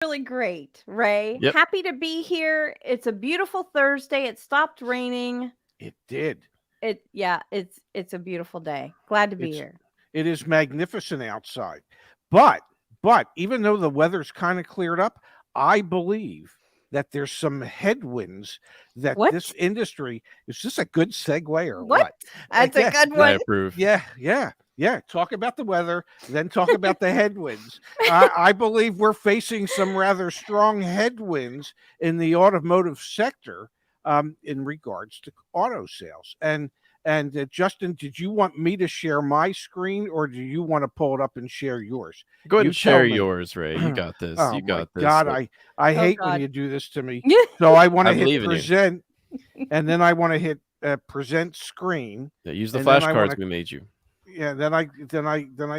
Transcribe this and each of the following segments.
Really great, Ray. Yep. Happy to be here. It's a beautiful Thursday. It stopped raining. It did. It's a beautiful day. Glad to be It's here. it is magnificent outside. But even though the weather's kind of cleared up, I believe that there's some headwinds that What? this industry is this a good segue or What? what? That's a Yeah, good I one. approve. yeah. Talk about the weather, then talk about the headwinds. I believe we're facing some rather strong headwinds in the automotive sector in regards to auto sales. And Justin, did you want me to share my screen or do you want to pull it up and share yours? Go ahead You and share tell me. yours, Ray. You got this. Oh You my got this. God, So, I Oh hate when God. you do this to me. So I want I to hit believe in you. present, and then I want to hit present screen. Yeah, use the And then I flashcards wanna- we made you. Yeah, then I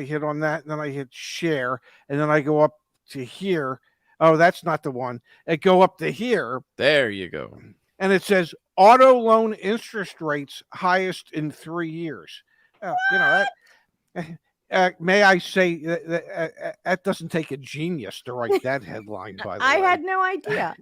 hit on that, and then I hit share, and then I go up to here. Oh, that's not the one. I go up to here, There you go. and it says auto loan interest rates highest in 3 years. May I say that doesn't take a genius to write that headline. By the I way, had no idea.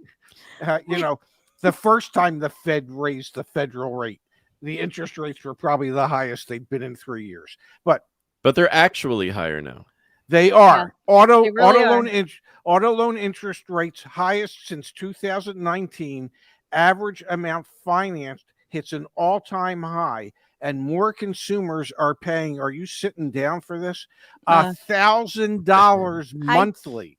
The first time the Fed raised the federal rate, the interest rates were probably the highest they've been in 3 years. But they're actually higher now. they are auto they really auto loan interest rates highest since 2019. Average amount financed hits an all-time high, and more consumers are paying. Are you sitting down for this? $1,000 monthly.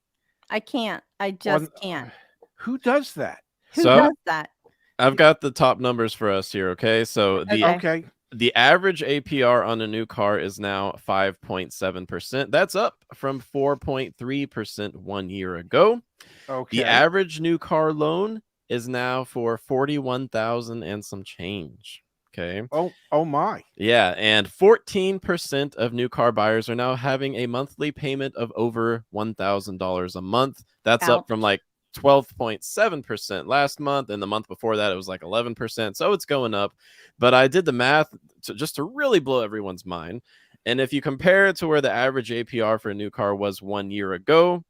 I can't. I just on- can't. Who does that? Who So- does that? I've got the top numbers for us here, okay? So Okay. the average APR on a new car is now 5.7%. That's up from 4.3% 1 year ago. Okay. The average new car loan is now for $41,000 and some change. Okay. Oh my. Yeah, and 14% of new car buyers are now having a monthly payment of over $1,000 a month. That's up from like 12.7% last month, and the month before that it was like 11%. So it's going up. But I did the math just to really blow everyone's mind. And if you compare it to where the average APR for a new car was 1 year ago,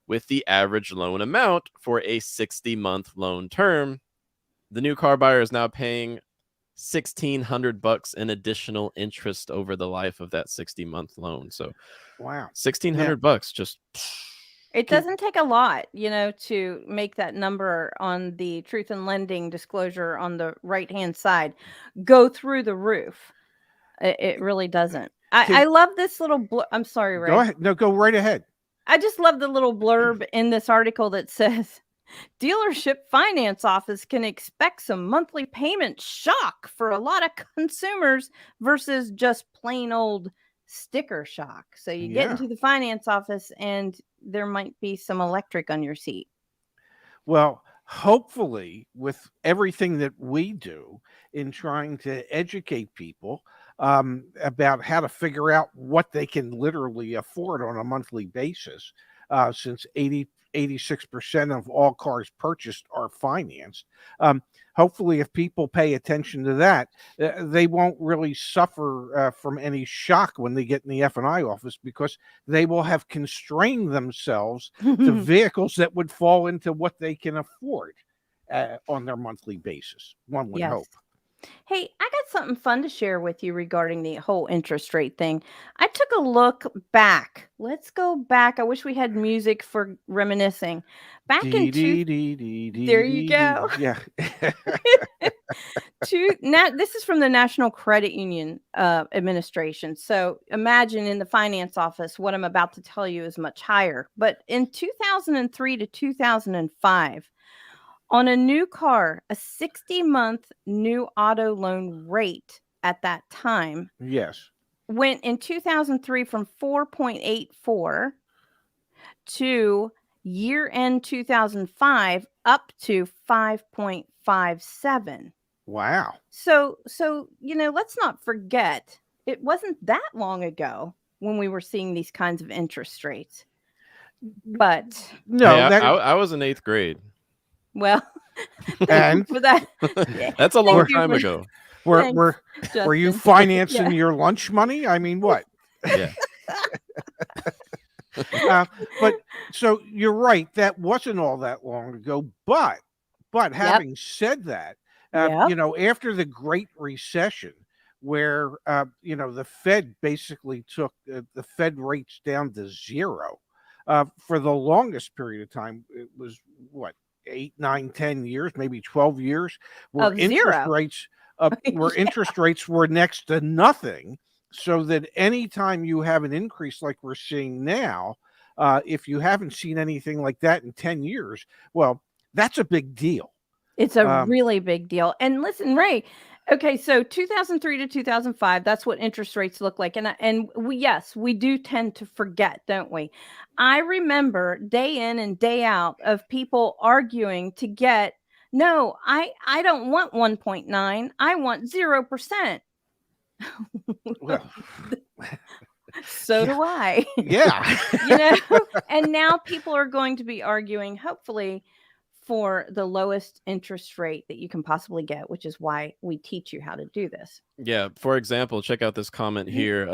with the average loan amount for a 60-month loan term, the new car buyer is now paying $1,600 in additional interest over the life of that 60-month loan. So wow, $1,600 just. It doesn't take a lot, to make that number on the truth in lending disclosure on the right-hand side go through the roof. It really doesn't. I love this little I'm sorry, Ray. Go ahead. No, go right ahead. I just love the little blurb in this article that says, dealership finance office can expect some monthly payment shock for a lot of consumers versus just plain old sticker shock. So you get into the finance office and there might be some electric on your seat. Well, hopefully with everything that we do in trying to educate people about how to figure out what they can literally afford on a monthly basis, since 86% of all cars purchased are financed. Hopefully, if people pay attention to that, they won't really suffer from any shock when they get in the F&I office, because they will have constrained themselves to vehicles that would fall into what they can afford on their monthly basis. One would hope. Hey, I got something fun to share with you regarding the whole interest rate thing. I took a look back. Let's go back. I wish we had music for reminiscing. Back in there you go. Yeah. This is from the National Credit Union Administration. So imagine in the finance office, what I'm about to tell you is much higher. But in 2003 to 2005, on a new car, a 60-month new auto loan rate at that time went in 2003 from 4.84 to year-end 2005 up to 5.57. Wow. So let's not forget, it wasn't that long ago when we were seeing these kinds of interest rates. But no, I was in 8th grade. Well, and for that, that's a long time ago. Were you financing your lunch money? I mean, what? Yeah. But so you're right. That wasn't all that long ago. But Yep. having said that, Yep. after the Great Recession, where the Fed basically took the Fed rates down to zero for the longest period of time. It was what, 8, 9, 10 years, maybe 12 years, where Of interest zero. rates Yeah. were next to nothing. So that anytime you have an increase like we're seeing now, if you haven't seen anything like that in 10 years, well, that's a big deal. It's a Um, really big deal. And listen, Ray, okay, so 2003 to 2005, that's what interest rates look like. And yes, we do tend to forget, don't we? I remember day in and day out of people arguing to get, no, I don't want 1.9, I want 0%. well, So do I. yeah. And now people are going to be arguing, hopefully, for the lowest interest rate that you can possibly get, which is why we teach you how to do this. Yeah. For example, check out this comment here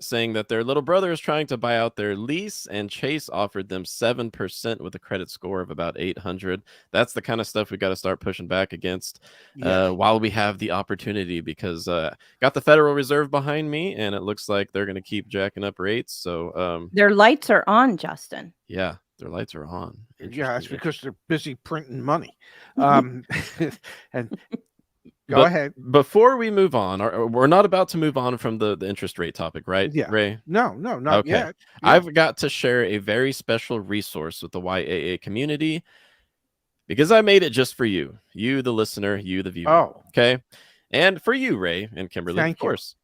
saying that their little brother is trying to buy out their lease and Chase offered them 7% with a credit score of about 800. That's the kind of stuff we got to start pushing back against while we have the opportunity, because got the Federal Reserve behind me and it looks like they're going to keep jacking up rates. So their lights are on, Justin. Yeah, their lights are on. Yeah, that's because they're busy printing money. And go ahead. Before we move on, we're not about to move on from the interest rate topic, right, Yeah. Ray? No, not yet. Yeah. I've got to share a very special resource with the YAA community because I made it just for you, the listener, you, the viewer. Oh. Okay. And for you, Ray and Kimberly, Thank of course.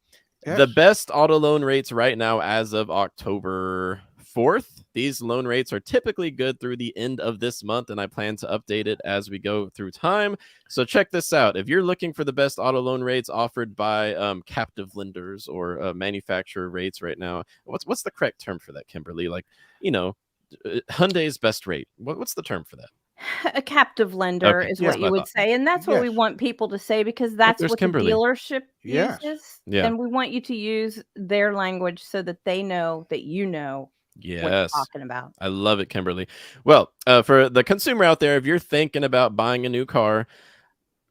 Yes. The best auto loan rates right now as of October 4th. These loan rates are typically good through the end of this month, and I plan to update it as we go through time. So check this out. If you're looking for the best auto loan rates offered by captive lenders or manufacturer rates right now, what's the correct term for that, Kimberly? Like, Hyundai's best rate. What's the term for that? A captive lender is what you would say. And that's what we want people to say, because that's what Kimberly. the dealership uses. Yeah. And we want you to use their language so that they know that you know what you're talking about. I love it, Kimberly. Well, for the consumer out there, if you're thinking about buying a new car,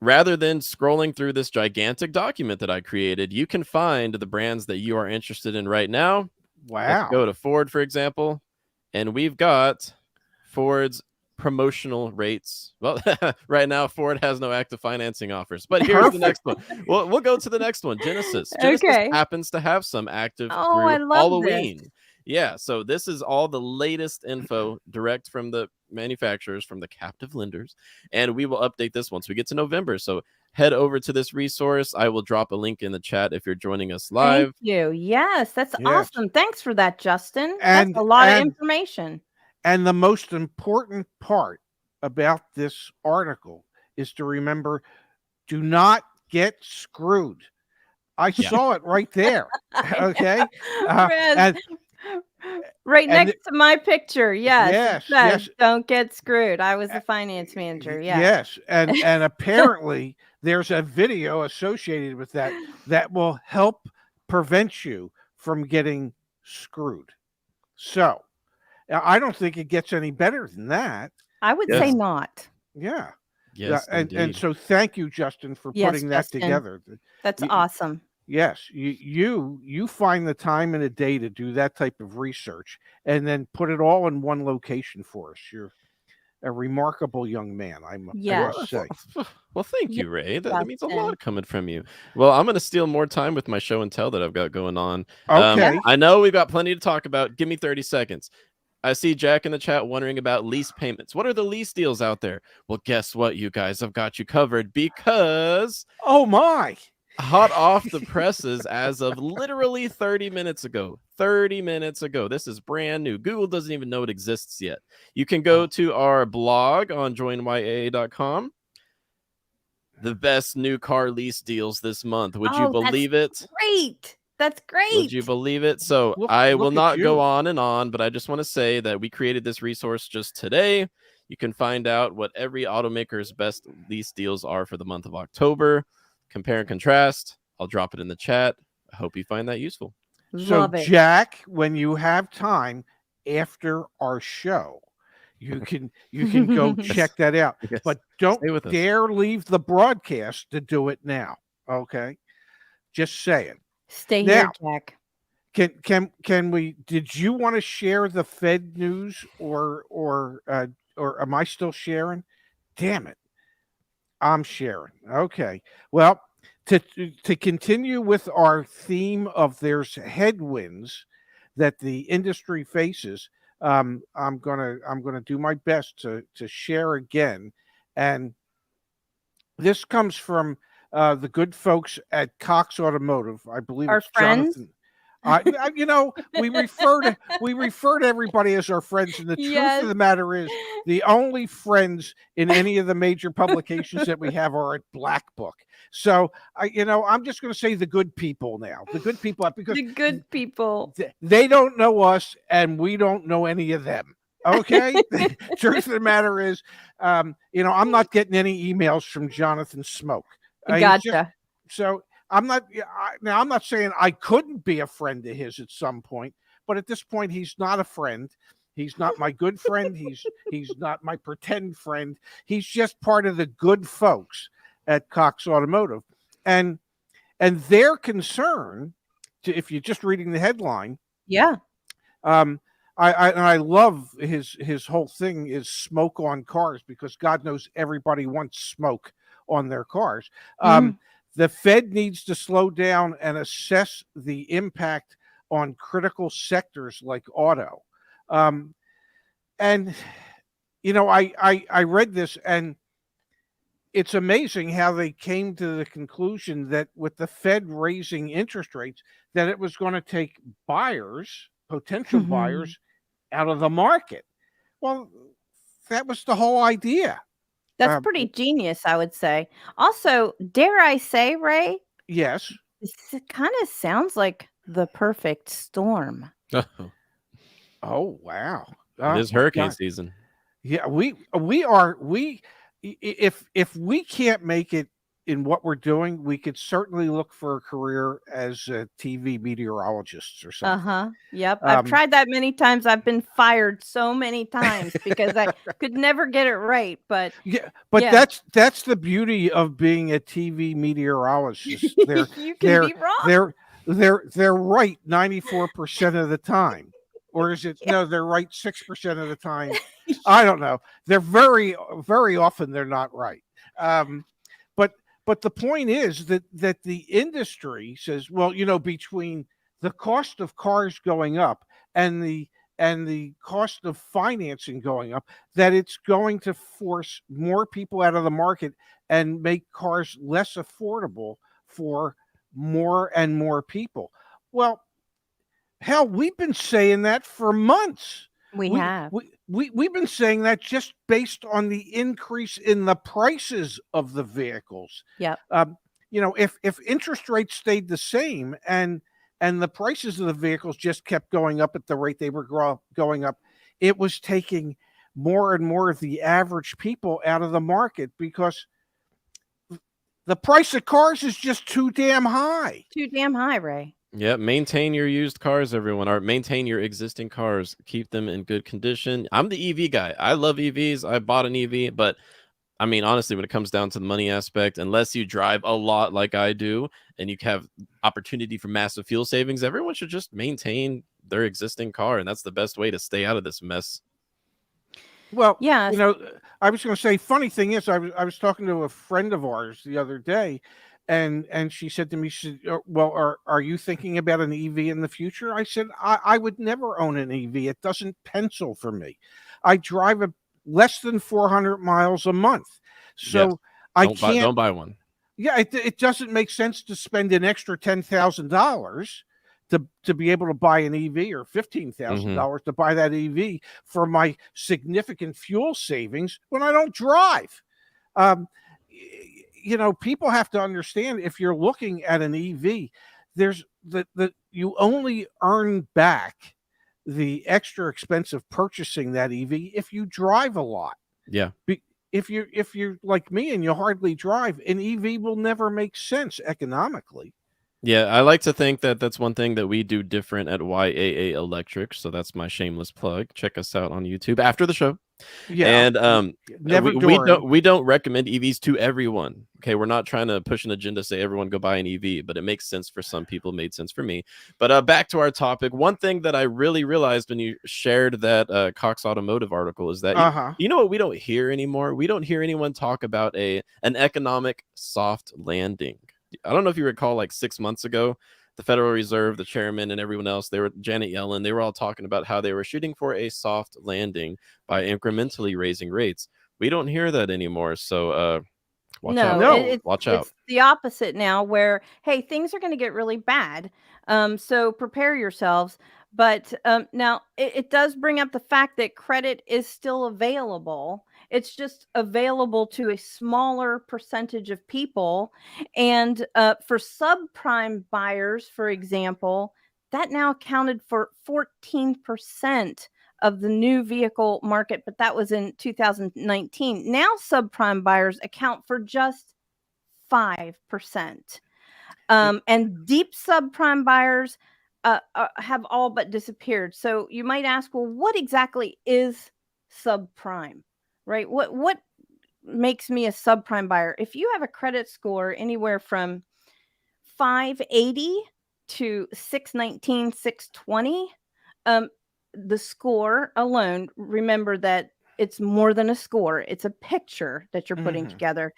rather than scrolling through this gigantic document that I created, you can find the brands that you are interested in right now. Wow. Let's go to Ford, for example, and we've got Ford's promotional rates. Well, right now Ford has no active financing offers, but here's the next one. We'll go to the next one. Genesis happens to have some active through Halloween. This. Yeah, so this is all the latest info direct from the manufacturers, from the captive lenders, and we will update this once we get to November. So head over to this resource. I will drop a link in the chat if you're joining us live. Thank you. Yes, that's awesome. Thanks for that, Justin. That's a lot of information. And the most important part about this article is to remember, do not get screwed. I saw it right there. Okay. Right next to my picture. Yes. Yes. Don't get screwed. I was the finance manager. Yeah. Yes. And apparently there's a video associated with that will help prevent you from getting screwed. So I don't think it gets any better than that. I would say not. Yeah. Yes. And so thank you, Justin, for putting that together. That's awesome. Yes. You find the time in a day to do that type of research and then put it all in one location for us. You're a remarkable young man, I must say. Well, thank you, Ray. That means a lot coming from you. Well, I'm going to steal more time with my show and tell that I've got going on. Okay. I know we've got plenty to talk about. Give me 30 seconds. I see Jack in the chat wondering about lease payments. What are the lease deals out there? Well, guess what, you guys? I've got you covered because... Oh, my! Hot off the presses as of literally 30 minutes ago. 30 minutes ago. This is brand new. Google doesn't even know it exists yet. You can go to our blog on joinyaa.com. The best new car lease deals this month. Would you believe it? Great. That's great. Would you believe it? So I will not go on and on, but I just want to say that we created this resource just today. You can find out what every automaker's best lease deals are for the month of October. Compare and contrast. I'll drop it in the chat. I hope you find that useful. So, Jack, when you have time, after our show. You can go check that out, Yes. but don't Stay with us. dare leave the broadcast to do it now. Okay, just saying. Stay Now, here, Jack. can we? Did you want to share the Fed news, or am I still sharing? Damn it, I'm sharing. Okay, well, to continue with our theme of there's headwinds that the industry faces. I'm gonna do my best to share again, and this comes from the good folks at Cox Automotive. I believe Our it's friends? Jonathan. We refer to everybody as our friends, and the truth Yes. of the matter is, the only friends in any of the major publications that we have are at Black Book. So I'm just going to say the good people now, the good people, because The good people. they don't know us and we don't know any of them. Okay. The truth of the matter is, I'm not getting any emails from Jonathan Smoke. Gotcha. So I'm not. Now I'm not saying I couldn't be a friend of his at some point, but at this point he's not a friend. He's not my good friend. He's not my pretend friend. He's just part of the good folks at Cox Automotive, and their concern, if you're just reading the headline, Yeah. I love his whole thing is smoke on cars, because God knows everybody wants smoke on their cars. The Fed needs to slow down and assess the impact on critical sectors like auto. And I read this, and it's amazing how they came to the conclusion that with the Fed raising interest rates, that it was going to take potential buyers out of the market. Well, that was the whole idea. That's pretty genius, I would say. Also, dare I say, Ray, Yes. this kind of sounds like the perfect storm. Oh, wow. It is hurricane season. Yeah, if we can't make it in what we're doing, we could certainly look for a career as a TV meteorologists or something. Yep. I've tried that many times. I've been fired so many times because I could never get it right. But that's the beauty of being a TV meteorologist. You can be wrong. They're right 94% of the time. Or is it no? They're right 6% of the time. I don't know. They're very, very often they're not right. But the point is that the industry says, well, between the cost of cars going up and the cost of financing going up, that it's going to force more people out of the market and make cars less affordable for more and more people. Well, hell, we've been saying that for months. We've been saying that just based on the increase in the prices of the vehicles. Yeah. If interest rates stayed the same and the prices of the vehicles just kept going up at the rate they were going up, it was taking more and more of the average people out of the market, because the price of cars is just too damn high. Too damn high, Ray. Yeah, maintain your used cars, everyone, or maintain your existing cars. Keep them in good condition. I'm the EV guy. I love EVs. I bought an EV, but I mean, honestly, when it comes down to the money aspect, unless you drive a lot like I do and you have opportunity for massive fuel savings, everyone should just maintain their existing car, and that's the best way to stay out of this mess. Well, yeah, I was going to say, funny thing is, I was talking to a friend of ours the other day, and she said to me, she said, well, are you thinking about an EV in the future? I said, I would never own an EV. It doesn't pencil for me. I drive less than 400 miles a month. So yes. Don't buy one. Yeah, it doesn't make sense to spend an extra $10,000 to be able to buy an EV, or $15,000 to buy that EV for my significant fuel savings when I don't drive. People have to understand, if you're looking at an EV, there's you only earn back the extra expense of purchasing that EV if you drive a lot. Yeah. If you're like me and you hardly drive, an EV will never make sense economically. Yeah, I like to think that that's one thing that we do different at YAA Electric. So that's my shameless plug. Check us out on YouTube after the show. Yeah, And never we during. don't recommend EVs to everyone. Okay, we're not trying to push an agenda, say everyone go buy an EV, but it makes sense for some people, made sense for me. But back to our topic. One thing that I really realized when you shared that Cox Automotive article is that Uh-huh. you know what we don't hear anymore? We don't hear anyone talk about an economic soft landing. I don't know if you recall, like 6 months ago, the Federal Reserve, the chairman, and everyone else, Janet Yellen, they were all talking about how they were shooting for a soft landing by incrementally raising rates. We don't hear that anymore. So watch out. No, No. Watch out. it's the opposite now where, hey, things are going to get really bad. So prepare yourselves. But now it does bring up the fact that credit is still available. It's just available to a smaller percentage of people. And for subprime buyers, for example, that now accounted for 14% of the new vehicle market, but that was in 2019. Now subprime buyers account for just 5%. And deep subprime buyers have all but disappeared. So you might ask, well, what exactly is subprime, right? What makes me a subprime buyer? If you have a credit score anywhere from 580 to 619, 620, the score alone, remember that it's more than a score, it's a picture that you're putting together.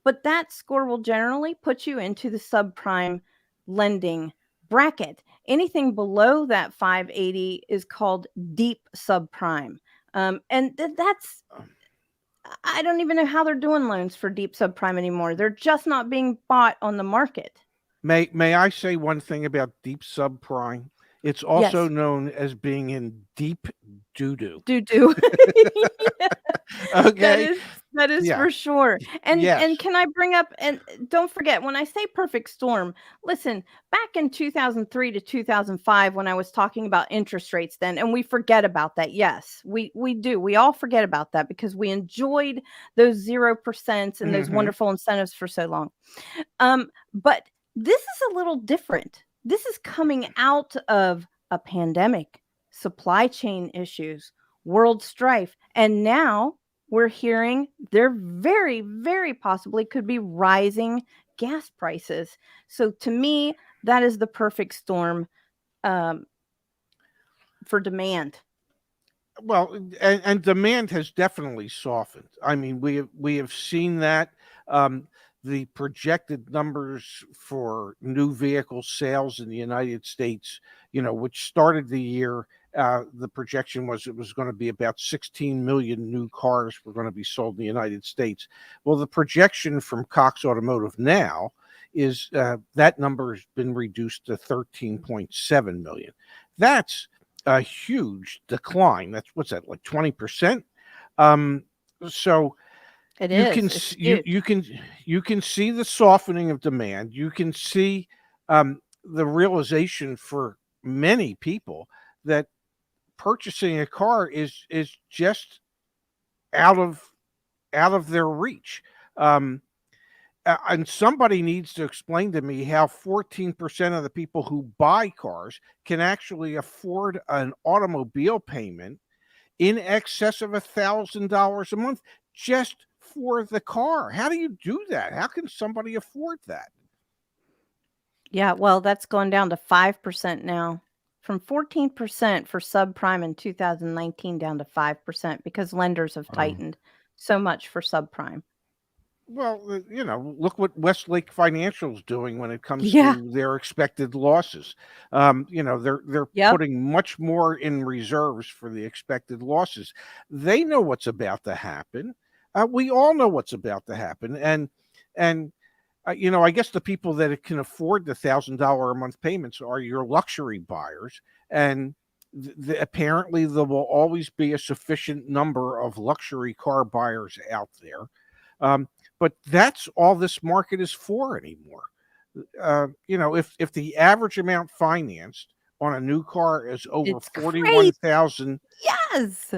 But that score will generally put you into the subprime lending bracket. Anything below that 580 is called deep subprime. And that's, I don't even know how they're doing loans for deep subprime anymore. They're just not being bought on the market. May I say one thing about deep subprime? It's also Yes. known as being in deep doo-doo. Do. Okay. That is Yeah. for sure. And Yes. can I bring up, and don't forget, when I say perfect storm, listen, back in 2003 to 2005 when I was talking about interest rates then, and we forget about that. Yes, we do. We all forget about that because we enjoyed those 0% and those wonderful incentives for so long. But this is a little different. This is coming out of a pandemic, supply chain issues, world strife, and now we're hearing there very, very possibly could be rising gas prices. So to me, that is the perfect storm for demand. Well, and demand has definitely softened. I mean, we have seen that. The projected numbers for new vehicle sales in the United States, which started the year, the projection was it was going to be about 16 million new cars were going to be sold in the United States. Well, the projection from Cox Automotive now is that number has been reduced to 13.7 million. That's a huge decline. That's what's that, like 20%? So It you is. can It's you can see the softening of demand. You can see the realization for many people that purchasing a car is just out of their reach. And somebody needs to explain to me how 14% of the people who buy cars can actually afford an automobile payment in excess of $1,000 a month just for the car. How do you do that? How can somebody afford that? Yeah, well, that's gone down to 5% now. From 14% for subprime in 2019 down to 5% because lenders have tightened so much for subprime. Well, look what Westlake Financial's doing when it comes Yeah. to their expected losses. They're Yep. putting much more in reserves for the expected losses. They know what's about to happen. We all know what's about to happen, and I guess the people that can afford the $1,000 a month payments are your luxury buyers, and apparently there will always be a sufficient number of luxury car buyers out there. But that's all this market is for anymore. If the average amount financed on a new car is over It's crazy. 41,000, Yes.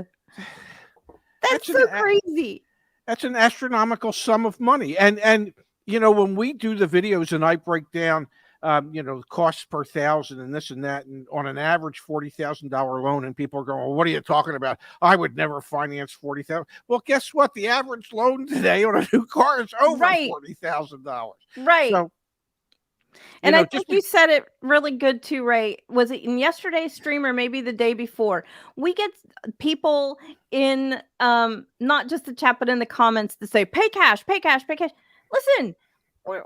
that's so crazy. That's an astronomical sum of money. And when we do the videos and I break down costs per thousand and this and that, and on an average $40,000 loan, and people are going, well, what are you talking about? I would never finance 40,000. Well, guess what? The average loan today on a new car is over $40,000. Right. So, and I think you said it really good too, Ray. Was it in yesterday's stream or maybe the day before? We get people in not just the chat, but in the comments to say, pay cash, pay cash, pay cash. Listen, we're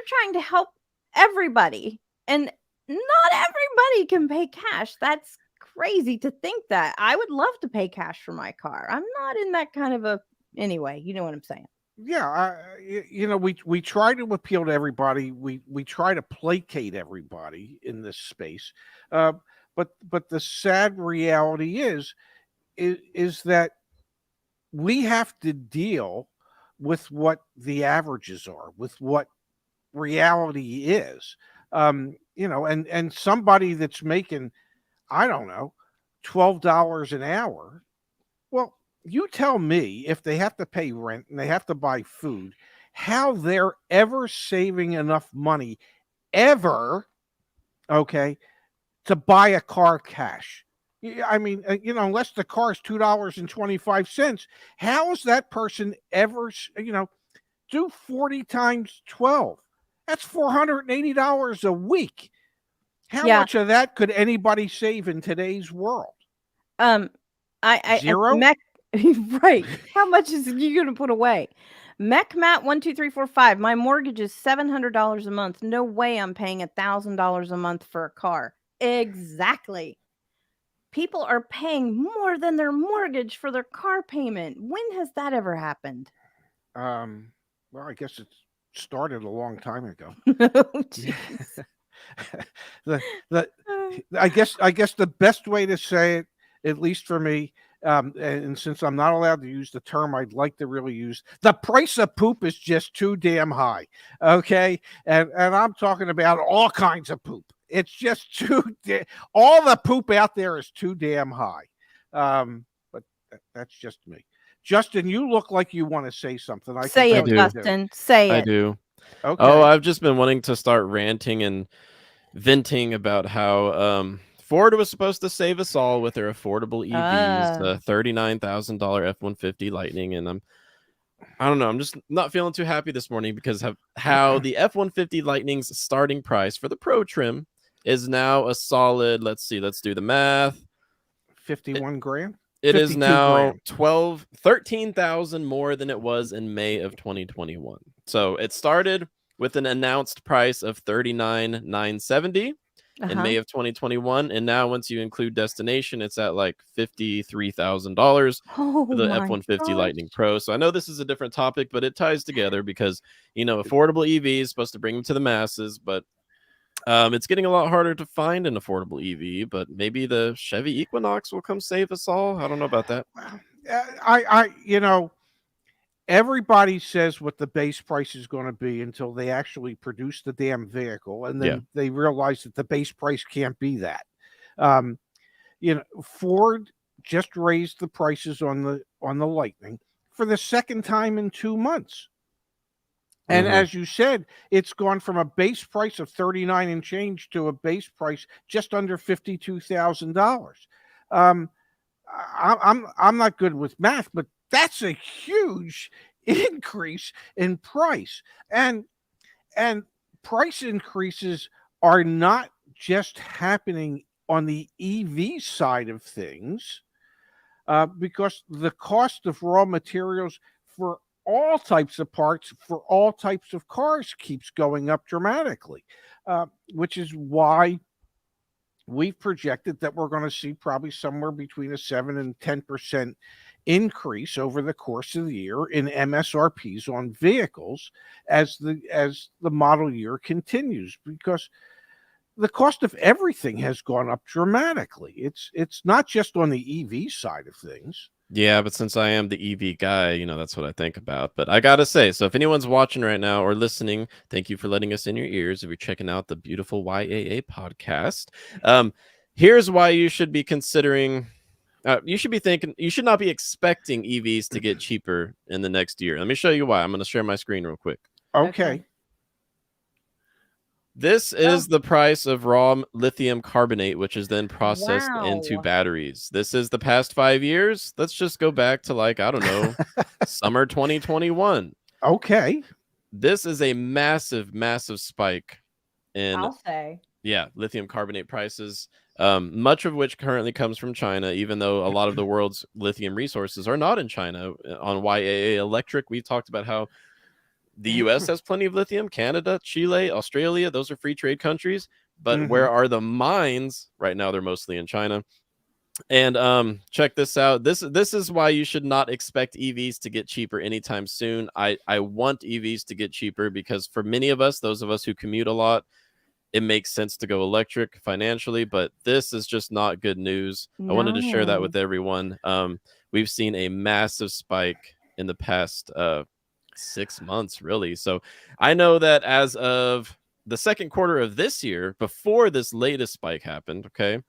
trying to help everybody, and not everybody can pay cash. That's crazy to think that. I would love to pay cash for my car. I'm not in that kind of anyway, you know what I'm saying. Yeah, we try to appeal to everybody. We try to placate everybody in this space, but the sad reality is that we have to deal with what the averages are, with what reality is. And somebody that's making, I don't know, $12 an hour. Well, you tell me, if they have to pay rent and they have to buy food, how they're ever saving enough money ever, okay, to buy a car cash. I mean, unless the car is $2.25, how is that person ever, do 40 times 12? That's $480 a week. How much of that could anybody save in today's world? Zero? Right. How much is you going to put away? MechMat12345. My mortgage is $700 a month. No way I'm paying $1,000 a month for a car. Exactly. People are paying more than their mortgage for their car payment. When has that ever happened? Well, I guess it started a long time ago. I guess the best way to say it, at least for me, and since I'm not allowed to use the term I'd like to really use, the price of poop is just too damn high. Okay, and I'm talking about all kinds of poop. It's just all the poop out there is too damn high. But that's just me. Justin, you look like you want to say something. Say it, Justin. Say it. I do. Okay. Oh, I've just been wanting to start ranting and venting about how Ford was supposed to save us all with their affordable EVs, the $39,000 F-150 Lightning, and I don't know. I'm just not feeling too happy this morning because of how the F-150 Lightning's starting price for the Pro trim is now a solid. Let's do the math. 51 grand. It is now 13,000 more than it was in May of 2021. So it started with an announced price of $39,970 in May of 2021, and now once you include destination, it's at like $53,000 for the F-150 Lightning Pro. So I know this is a different topic, but it ties together because affordable EV is supposed to bring them to the masses, but it's getting a lot harder to find an affordable EV. But maybe the Chevy Equinox will come save us all. I don't know about that. Everybody says what the base price is going to be until they actually produce the damn vehicle, and then they realize that the base price can't be that. Ford just raised the prices on the Lightning for the second time in 2 months. And as you said, it's gone from a base price of $39 and change to a base price just under $52,000. I'm not good with math, but that's a huge increase in price. And price increases are not just happening on the EV side of things, because the cost of raw materials for all types of parts for all types of cars keeps going up dramatically, which is why we've projected that we're going to see probably somewhere between a 7 and 10% increase over the course of the year in MSRPs on vehicles as the model year continues, because the cost of everything has gone up dramatically. It's not just on the EV side of things. Yeah, but since I am the EV guy, that's what I think about. But I gotta say, so if anyone's watching right now or listening, thank you for letting us in your ears. If you're checking out the beautiful YAA podcast, here's why you should be considering. You should be thinking. You should not be expecting EVs to get cheaper in the next year. Let me show you why. I'm going to share my screen real quick. Okay. This is the price of raw lithium carbonate, which is then processed into Wow. batteries. This is the past 5 years. Let's just go back to like, I don't know, summer 2021. Okay. This is a massive, massive spike in, I'll say. lithium carbonate prices, much of which currently comes from China, even though a lot of the world's lithium resources are not in China. On YAA Electric, we've talked about how the US has plenty of lithium, Canada, Chile, Australia, those are free trade countries. But where are the mines? Right now, they're mostly in China. And check this out. This is why you should not expect EVs to get cheaper anytime soon. I want EVs to get cheaper because for many of us, those of us who commute a lot, it makes sense to go electric financially, but this is just not good news. I wanted to share that No. with everyone. We've seen a massive spike in the past 6 months, really. So I know that as of the second quarter of this year, before this latest spike happened, okay,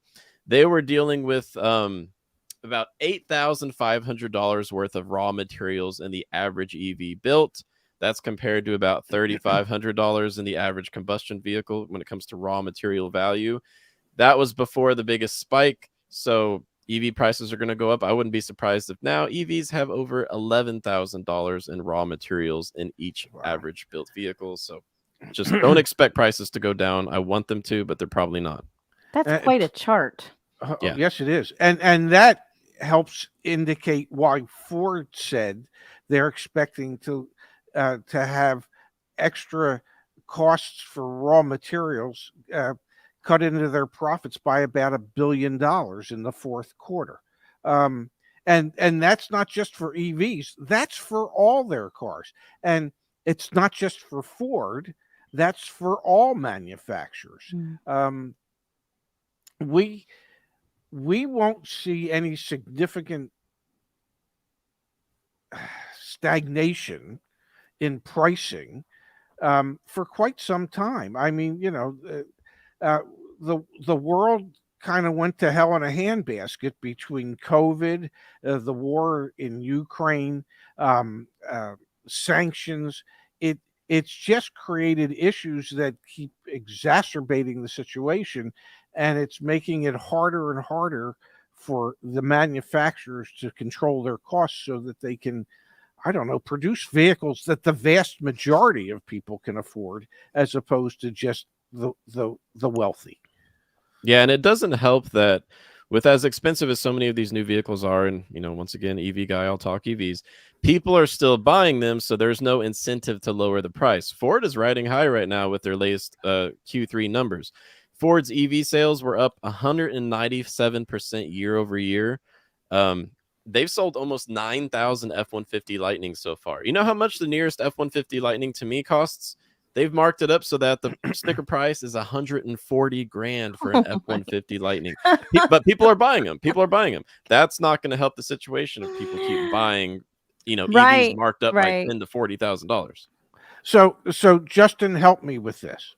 they were dealing with about $8,500 worth of raw materials in the average EV built. That's compared to about $3,500 in the average combustion vehicle when it comes to raw material value. That was before the biggest spike. So EV prices are going to go up. I wouldn't be surprised if now EVs have over $11,000 in raw materials in each average built vehicle. So just don't expect prices to go down. I want them to, but they're probably not. That's quite a chart. Yeah. Yes, it is. And that helps indicate why Ford said they're expecting to have extra costs for raw materials cut into their profits by about $1 billion in the fourth quarter. And that's not just for EVs, that's for all their cars. And it's not just for Ford, that's for all manufacturers. We won't see any significant stagnation in pricing for quite some time. I mean, the world kind of went to hell in a handbasket between COVID, the war in Ukraine, sanctions. It's just created issues that keep exacerbating the situation, and it's making it harder and harder for the manufacturers to control their costs so that they can, I don't know, produce vehicles that the vast majority of people can afford, as opposed to just the wealthy. Yeah, and it doesn't help that with as expensive as so many of these new vehicles are, and once again, EV guy, I'll talk EVs, people are still buying them, so there's no incentive to lower the price. Ford is riding high right now with their latest Q3 numbers. Ford's EV sales were up 197% year over year. They've sold almost 9,000 F-150 Lightning so far. You know how much the nearest F-150 Lightning to me costs? They've marked it up so that the sticker price is $140,000 for an F-150 Lightning. But people are buying them. That's not going to help the situation if people keep buying, EVs marked up by $10,000 to $40,000. So Justin, help me with this.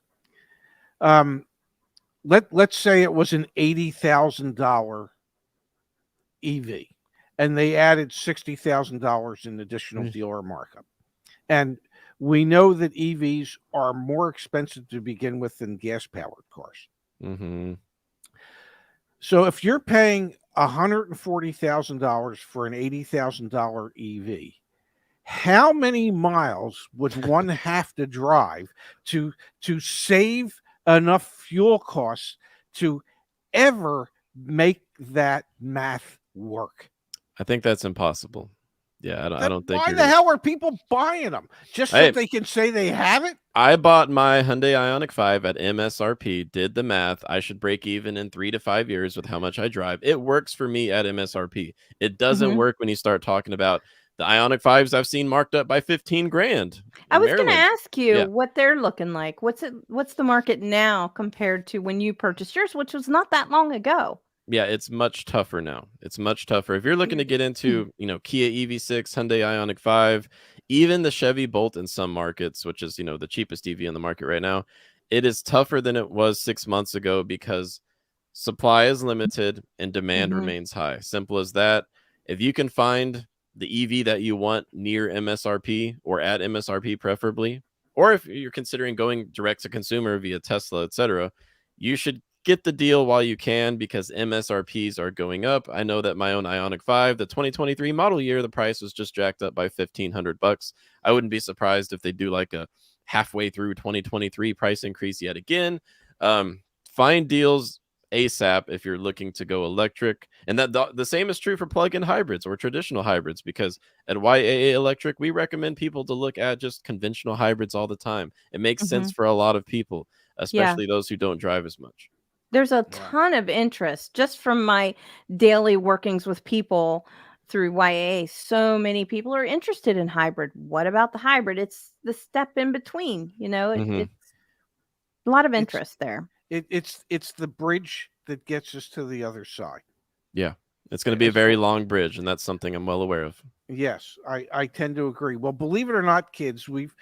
Let's say it was an $80,000 EV, and they added $60,000 in additional dealer markup, and we know that EVs are more expensive to begin with than gas-powered cars. So if you're paying $140,000 for an $80,000 EV, how many miles would one have to drive to save enough fuel costs to ever make that math work? I think that's impossible. Yeah, I don't think. Why the hell are people buying them? Just so they can say they have it? I bought my Hyundai Ioniq 5 at MSRP, did the math. I should break even in 3 to 5 years with how much I drive. It works for me at MSRP. It doesn't work when you start talking about the Ioniq 5s I've seen marked up by $15,000. I was going to ask you what they're looking like. What's the market now compared to when you purchased yours, which was not that long ago? Yeah, it's much tougher now. It's much tougher. If you're looking to get into, Kia EV6, Hyundai Ioniq 5, even the Chevy Bolt in some markets, which is, the cheapest EV on the market right now, it is tougher than it was 6 months ago because supply is limited and demand remains high. Simple as that. If you can find the EV that you want near MSRP or at MSRP preferably, or if you're considering going direct to consumer via Tesla, etc., you should get the deal while you can because MSRPs are going up. I know that my own Ioniq 5, the 2023 model year, the price was just jacked up by $1,500. I wouldn't be surprised if they do like a halfway through 2023 price increase yet again. Find deals ASAP if you're looking to go electric. And that the same is true for plug-in hybrids or traditional hybrids, because at YAA Electric, we recommend people to look at just conventional hybrids all the time. It makes sense for a lot of people, especially those who don't drive as much. There's a ton of interest just from my daily workings with people through YAA. So many people are interested in hybrid. What about the hybrid? It's the step in between, you know, it's a lot of interest there. It's the bridge that gets us to the other side. Yeah, it's going to be a very long bridge, and that's something I'm well aware of. Yes, I tend to agree. Well, believe it or not, kids, we've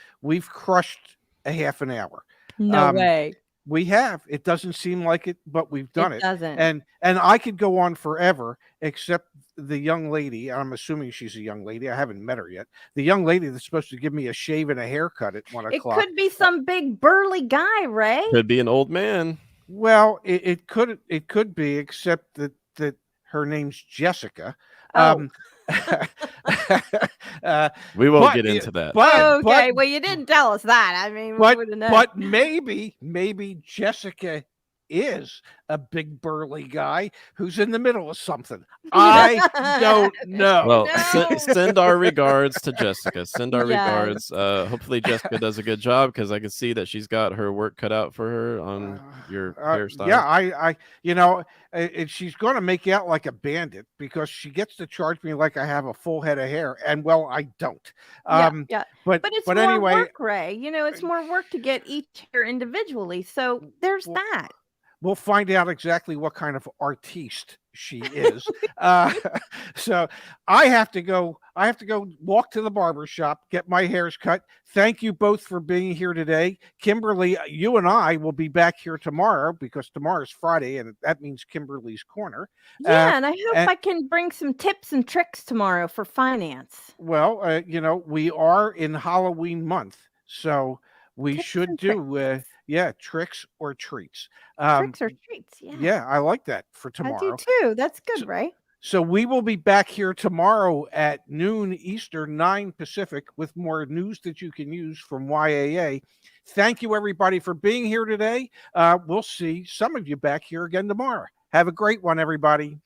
crushed a half an hour. No way. We have. It doesn't seem like it, but we've done it. Doesn't. And I could go on forever, except the young lady. I'm assuming she's a young lady. I haven't met her yet. The young lady that's supposed to give me a shave and a haircut at 1 o'clock. It could be some big burly guy, Ray. Could be an old man. Well, it could be, except that her name's Jessica. Oh. We won't get into that. Well, you didn't tell us that. I mean, we would have known. But maybe Jessica is a big burly guy who's in the middle of something. I don't know. Well, send our regards to Jessica. Send our regards. Hopefully Jessica does a good job, because I can see that she's got her work cut out for her on your hairstyle. Yeah, she's going to make out like a bandit because she gets to charge me like I have a full head of hair, and well, I don't. But it's more anyway, work, Ray. You know, it's more work to get each hair individually. So there's that. We'll find out exactly what kind of artiste she is. So I have to go walk to the barber shop, get my hairs cut. Thank you both for being here today. Kimberly, you and I will be back here tomorrow, because tomorrow's Friday, and that means Kimberly's Corner. Yeah, and I hope I can bring some tips and tricks tomorrow for finance. Well, we are in Halloween month, so we should do tricks or treats. Tricks or treats, yeah, I like that for tomorrow. I do too. That's good, right? So we will be back here tomorrow at noon Eastern, 9 Pacific, with more news that you can use from YAA. Thank you, everybody, for being here today. We'll see some of you back here again tomorrow. Have a great one, everybody.